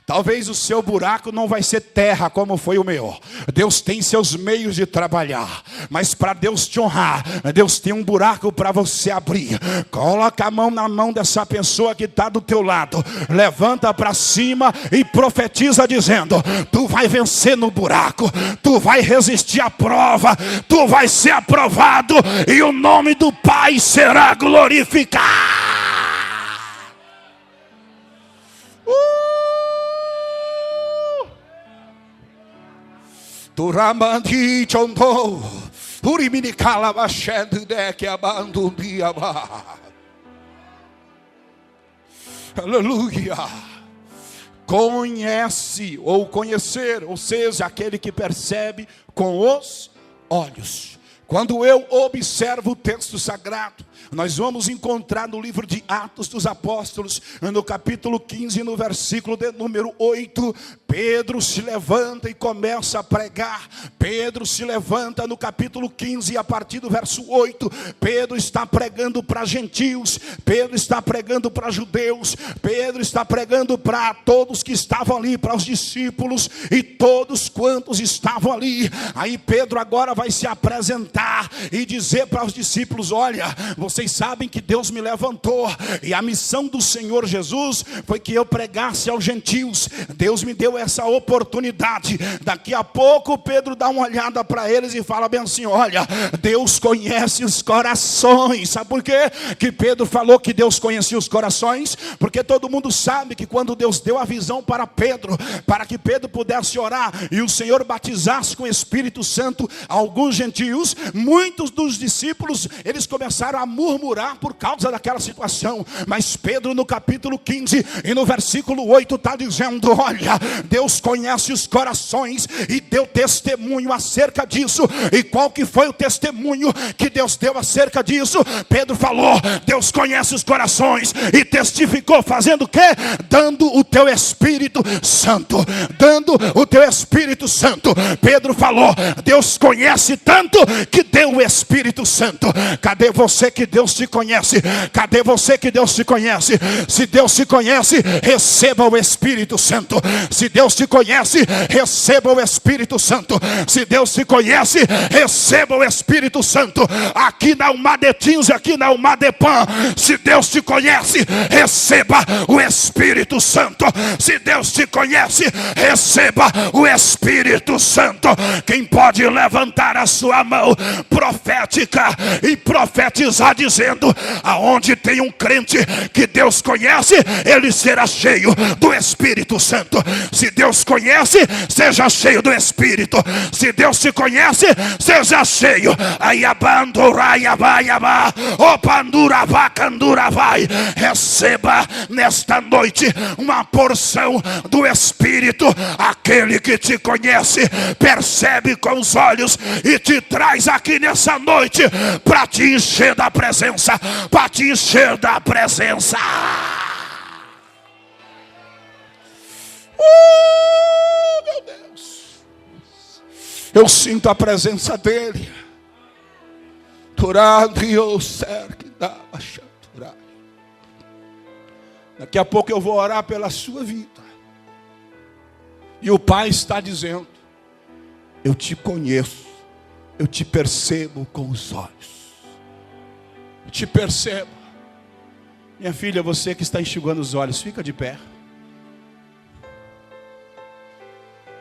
Talvez o seu buraco não vai ser terra como foi o meu. Deus tem seus meios de trabalhar. Mas para Deus te honrar, Deus tem um buraco para você abrir. Coloca a mão na mão dessa pessoa que está do teu lado. Levanta para cima e profetiza dizendo: tu vai vencer no buraco. Tu vai resistir à prova. Tu vai ser aprovado. E o nome do Pai será glorificado. Turamandi chonto, urimini calabachendo de que abandondia. Aleluia. Conhece ou conhecer, ou seja, aquele que percebe com os olhos. Quando eu observo o texto sagrado, nós vamos encontrar no livro de Atos dos Apóstolos, no capítulo 15, no versículo de número 8, Pedro se levanta e começa a pregar. Pedro se levanta no capítulo 15, a partir do verso 8, Pedro está pregando para gentios, Pedro está pregando para judeus, Pedro está pregando para todos que estavam ali, para os discípulos e todos quantos estavam ali. Aí Pedro agora vai se apresentar e dizer para os discípulos: olha, vocês sabem que Deus me levantou, e a missão do Senhor Jesus foi que eu pregasse aos gentios. Deus me deu essa oportunidade. Daqui a pouco Pedro dá uma olhada para eles e fala bem assim: olha, Deus conhece os corações. Sabe por quê que Pedro falou que Deus conhecia os corações? Porque todo mundo sabe que quando Deus deu a visão para Pedro, para que Pedro pudesse orar e o Senhor batizasse com o Espírito Santo alguns gentios, muitos dos discípulos, eles começaram a murmurar por causa daquela situação. Mas Pedro, no capítulo 15 e no versículo 8, está dizendo: olha, Deus conhece os corações e deu testemunho acerca disso. E qual que foi o testemunho que Deus deu acerca disso? Pedro falou: Deus conhece os corações, e testificou fazendo o quê? Dando o teu Espírito Santo. Dando o teu Espírito Santo. Pedro falou: Deus conhece tanto que deu o Espírito Santo. Cadê você que Deus te conhece? Cadê você que Deus te conhece? Se Deus te conhece, receba o Espírito Santo. Se Deus te conhece, receba o Espírito Santo. Se Deus te conhece, receba o Espírito Santo. Aqui na Umadetins, aqui na Umadepan, se Deus te conhece, receba o Espírito Santo. Se Deus te conhece, receba o Espírito Santo. Quem pode levantar a sua mão profética e profetizar dizendo: aonde tem um crente que Deus conhece, ele será cheio do Espírito Santo. Se Se Deus conhece, seja cheio do Espírito. Se Deus te conhece, seja cheio. Receba nesta noite uma porção do Espírito. Aquele que te conhece percebe com os olhos e te traz aqui nessa noite para te encher da presença, para te encher da presença. Meu Deus, eu sinto a presença dele. Daqui a pouco eu vou orar pela sua vida. E o Pai está dizendo: eu te conheço, eu te percebo com os olhos. Eu te percebo. Minha filha, você que está enxugando os olhos, fica de pé.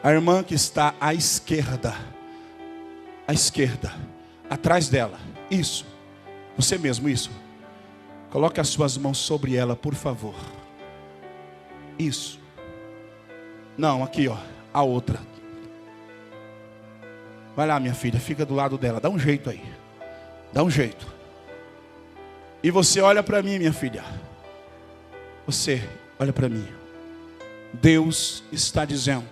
A irmã que está à esquerda, atrás dela, isso, você mesmo, isso. Coloque as suas mãos sobre ela, por favor. Isso. Não, aqui ó, a outra. Vai lá, minha filha, fica do lado dela, dá um jeito aí. Dá um jeito. E você olha para mim, minha filha. Você olha para mim. Deus está dizendo: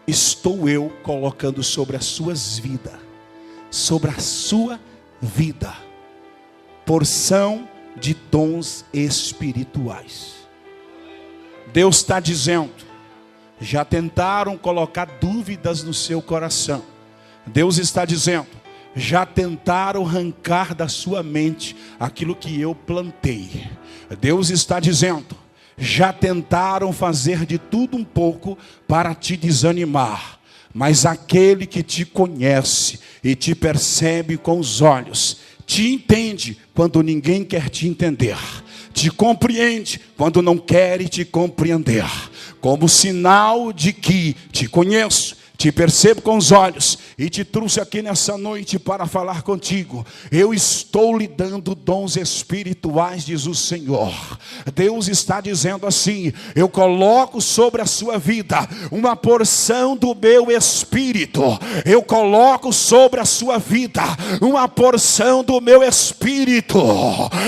estou eu colocando sobre as suas vidas, sobre a sua vida, porção de dons espirituais. Deus está dizendo: já tentaram colocar dúvidas no seu coração. Deus está dizendo: já tentaram arrancar da sua mente aquilo que eu plantei. Deus está dizendo: já tentaram fazer de tudo um pouco para te desanimar. Mas aquele que te conhece e te percebe com os olhos, te entende quando ninguém quer te entender, te compreende quando não quer te compreender, como sinal de que te conheço, te percebo com os olhos e te trouxe aqui nessa noite para falar contigo. Eu estou lhe dando dons espirituais, diz o Senhor. Deus está dizendo assim: eu coloco sobre a sua vida uma porção do meu espírito. Eu coloco sobre a sua vida uma porção do meu espírito.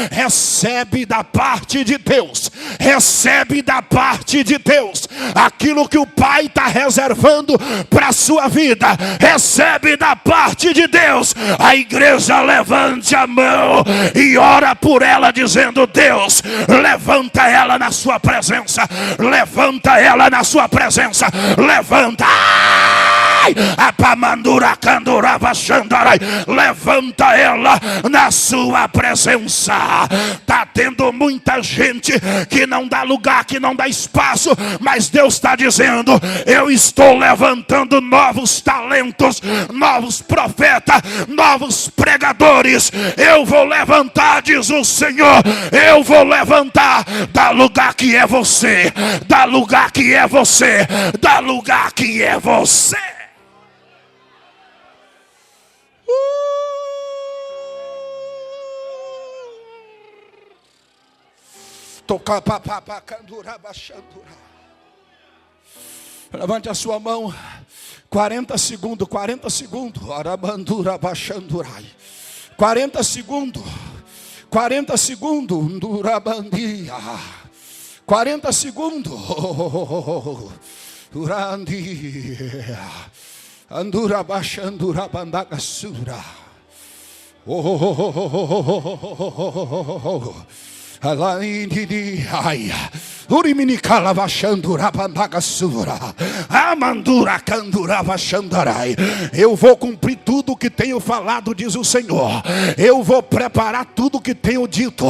Recebe da parte de Deus. Recebe da parte de Deus aquilo que o Pai está reservando para a sua vida. Recebe da parte de Deus. A igreja levante a mão e ora por ela, dizendo: Deus, levanta ela na sua presença. Levanta ela na sua presença. Levanta. Levanta ela na sua presença. Está tendo muita gente que não dá lugar, que não dá espaço, mas Deus está dizendo: eu estou levantando novos talentos, novos profetas, novos pregadores. Eu vou levantar, diz o Senhor. Eu vou levantar. Dá lugar que é você. Dá lugar que é você. Dá lugar que é você. Levante a sua mão. 40 segundos, 40 segundos. 40 segundos. 40 segundos. 40 segundos. Andura baixandura bandagasura. Eu vou cumprir tudo o que tenho falado, diz o Senhor. Eu vou preparar tudo o que tenho dito.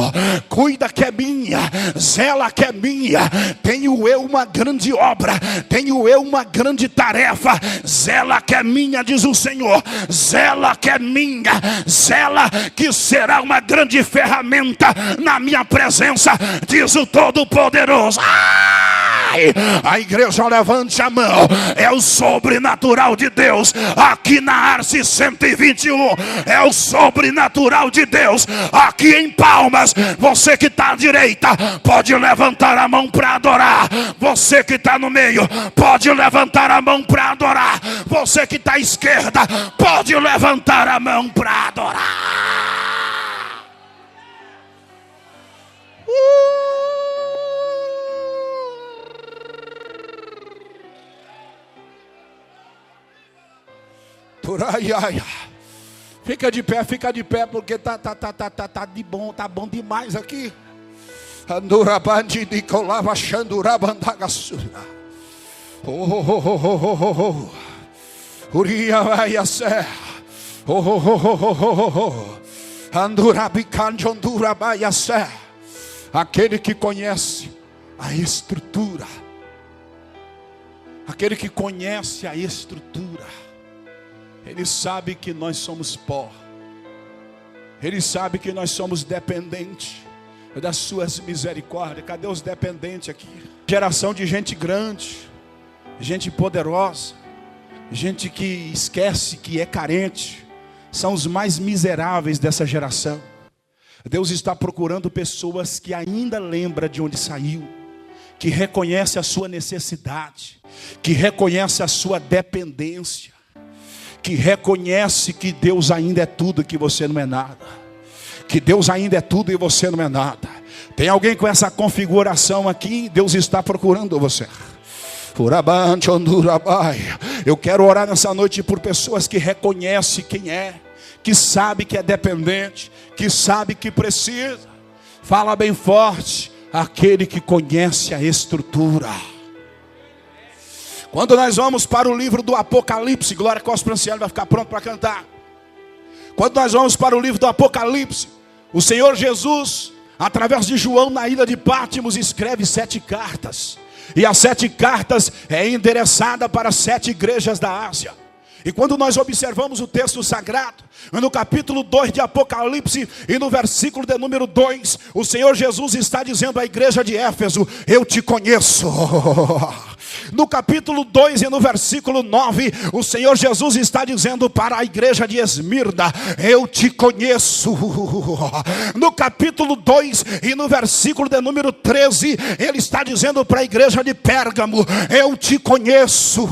Cuida que é minha, zela que é minha. Tenho eu uma grande obra, tenho eu uma grande tarefa. Zela que é minha, diz o Senhor. Zela que é minha, zela que será uma grande ferramenta na minha presença, diz o Todo-Poderoso. A igreja levante a mão. É o sobrenatural de Deus aqui na Arce 121. É o sobrenatural de Deus aqui em Palmas. Você que está à direita pode levantar a mão para adorar. Você que está no meio pode levantar a mão para adorar. Você que está à esquerda pode levantar a mão para adorar. Fica de pé, porque tá de bom, tá bom demais aqui. Andurabandi de colava xandurabandagassura. Uria vai a serra. Andurabicanjondura vai a serra. Aquele que conhece a estrutura. Aquele que conhece a estrutura. Ele sabe que nós somos pó. Ele sabe que nós somos dependentes das suas misericórdias. Cadê os dependentes aqui? Geração de gente grande, gente poderosa, gente que esquece que é carente. São os mais miseráveis dessa geração. Deus está procurando pessoas que ainda lembram de onde saiu, que reconhece a sua necessidade, que reconhece a sua dependência, que reconhece que Deus ainda é tudo e que você não é nada. Que Deus ainda é tudo e você não é nada. Tem alguém com essa configuração aqui? Deus está procurando você. Eu quero orar nessa noite por pessoas que reconhecem quem é, que sabe que é dependente, que sabe que precisa. Fala bem forte: aquele que conhece a estrutura. Quando nós vamos para o livro do Apocalipse, Glória Costa Franciano vai ficar pronto para cantar. Quando nós vamos para o livro do Apocalipse, o Senhor Jesus, através de João na ilha de Pátimos, escreve 7 cartas. E as 7 cartas é endereçada para 7 igrejas da Ásia. E quando nós observamos o texto sagrado, no capítulo 2 de Apocalipse e no versículo de número 2, o Senhor Jesus está dizendo à igreja de Éfeso: eu te conheço. No capítulo 2 e no versículo 9, o Senhor Jesus está dizendo para a igreja de Esmirna: eu te conheço. No capítulo 2 e no versículo de número 13, ele está dizendo para a igreja de Pérgamo: eu te conheço.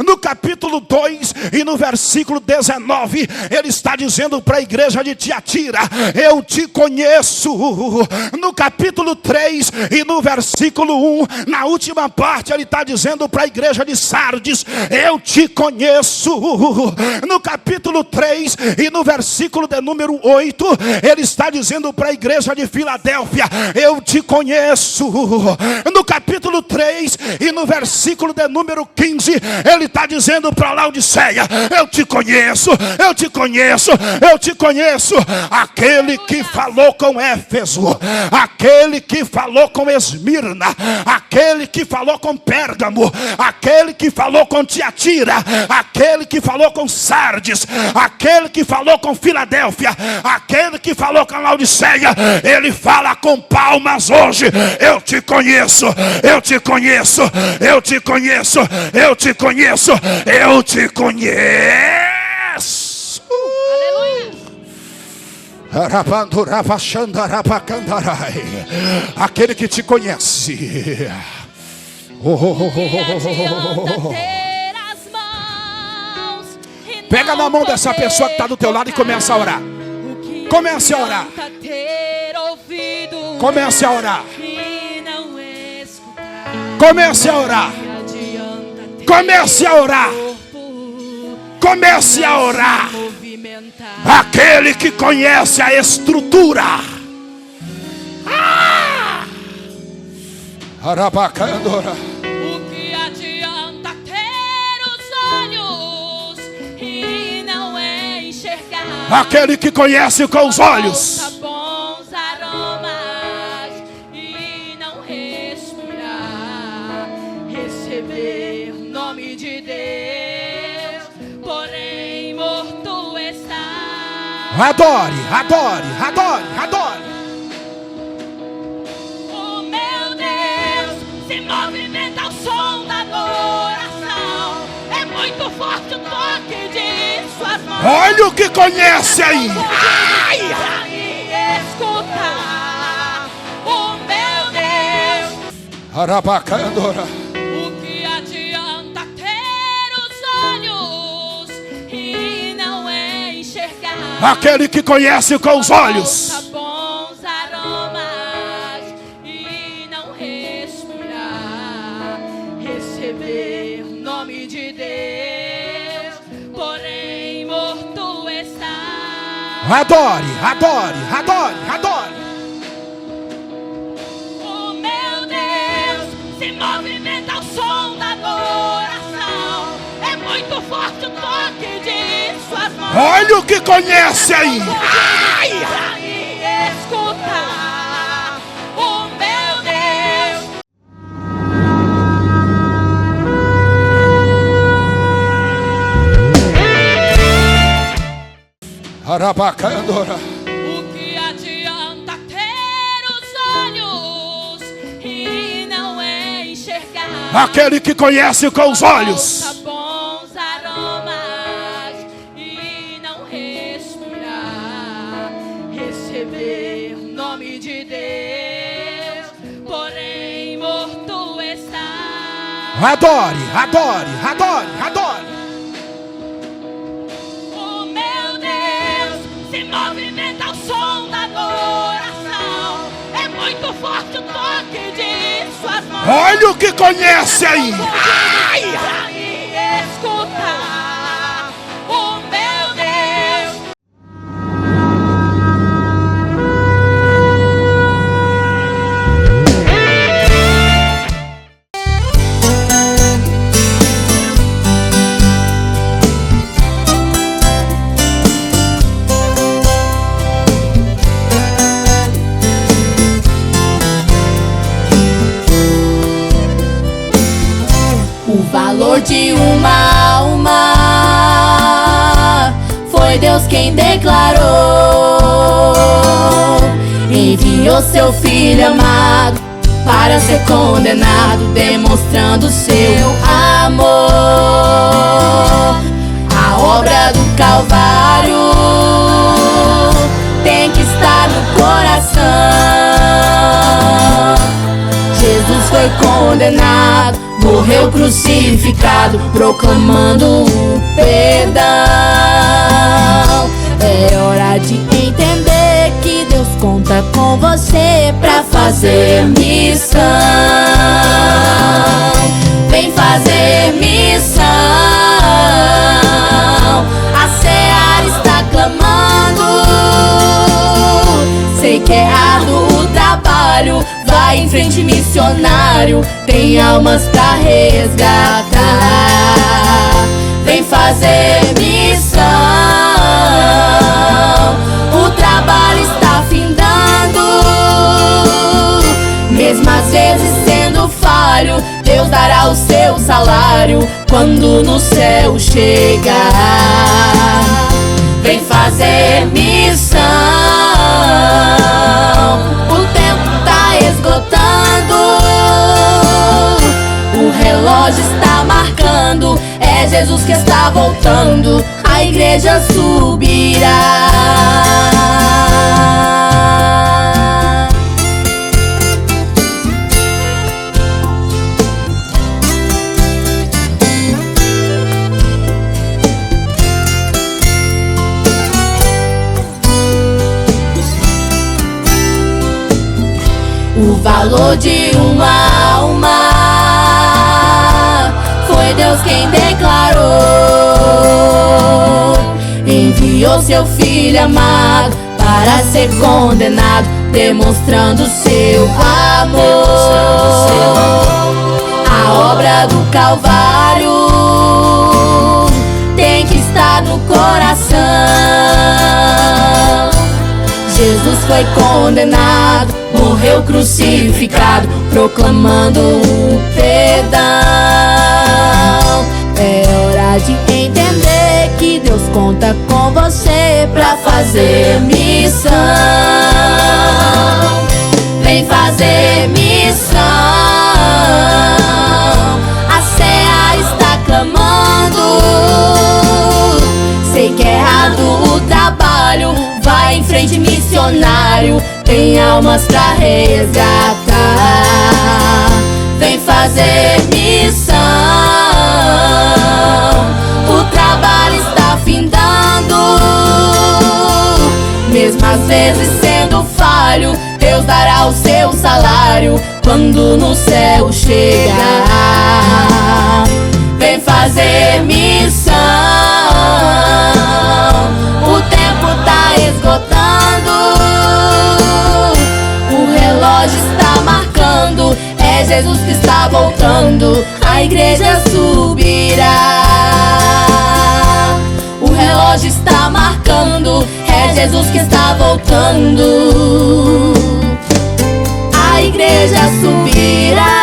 No capítulo 2 e no versículo 19, ele está dizendo para a igreja de Tiatira: eu te conheço. No capítulo 3 e no versículo 1, na última parte, ele está dizendo para a igreja de Sardes: eu te conheço. No capítulo 3 e no versículo de número 8, ele está dizendo para a igreja de Filadélfia: eu te conheço. No capítulo 3 e no versículo de número 15, ele está dizendo para Laodiceia: eu te conheço, eu te conheço, eu te conheço. Aquele que falou com Éfeso, aquele que falou com Esmirna, aquele que falou com Pérgamo, aquele que falou com Tiatira, aquele que falou com Sardes, aquele que falou com Filadélfia, aquele que falou com Laodiceia, ele fala com Palmas hoje: eu te conheço, eu te conheço, eu te conheço, eu te conheço, eu te conheço. Aquele que te conhece. Pega na mão dessa pessoa que está do teu lado e começa a orar. Comece a orar. Comece a orar. Comece a orar. Comece a orar. Comece a orar. Aquele que conhece a estrutura. Arabacandora. O que adianta ter os olhos e não enxergar? Aquele que conhece com os olhos. Bons aromas e não respirar, receber o nome de Deus, porém morto está. Adore, adore, adore, adore. O meu Deus se movimenta. Olha o que conhece aí. Pra me escutar, oh meu Deus. Arabacandora. O que adianta ter os olhos e não enxergar? Aquele que conhece com os olhos. Bons aromas e não respirar, receber o nome de Deus, porém morto está. Adore, adore, adore, adore. Oh meu Deus, se movimenta ao som da adoração. É muito forte o toque de suas mãos. Olha o que conhece aí. Pra me escutar, oh meu Deus. Arabacandora. O que adianta ter os olhos e não enxergar? Aquele que conhece com os olhos. Bons aromas e não respirar, receber o nome de Deus, porém morto está. Adore, adore, adore, adore. Oh meu Deus, se movimenta ao som da adoração. É muito forte o toque de suas mãos. Olha o que conhece aí. Pra me escutar, oh meu Deus. O valor de uma alma foi Deus quem declarou. Enviou seu filho amado para ser condenado, demonstrando seu amor. A obra do Calvário tem que estar no coração. Jesus foi condenado, morreu crucificado, proclamando o perdão. É hora de entender que Deus conta com você pra fazer missão. Vem fazer missão. A seara está clamando. Sei que é árduo o trabalho, vai em frente, missionário, tem almas pra resgatar. Vem fazer missão. O trabalho está findando. Mesmo às vezes sendo falho, Deus dará o seu salário quando no céu chegar. Vem fazer missão. O tempo tá esgotando, o relógio está marcando. É Jesus que está voltando, a igreja subirá. O valor de uma alma foi Deus quem declarou. Enviou seu filho amado para ser condenado, demonstrando seu amor. A obra do Calvário tem que estar no coração. Jesus foi condenado, morreu crucificado, proclamando o perdão. É hora de entender que Deus conta com você pra fazer missão. Vem fazer missão. A seara está clamando. Sei que é trabalho, vai em frente, missionário, tem almas pra resgatar. Vem fazer missão, o trabalho está findando. Mesmo às vezes sendo falho, Deus dará o seu salário quando no céu chegar. Vem fazer missão, o tempo tá esgotando, o relógio está marcando, é Jesus que está voltando, a igreja subirá. O relógio está marcando, é Jesus que está voltando, a igreja subirá.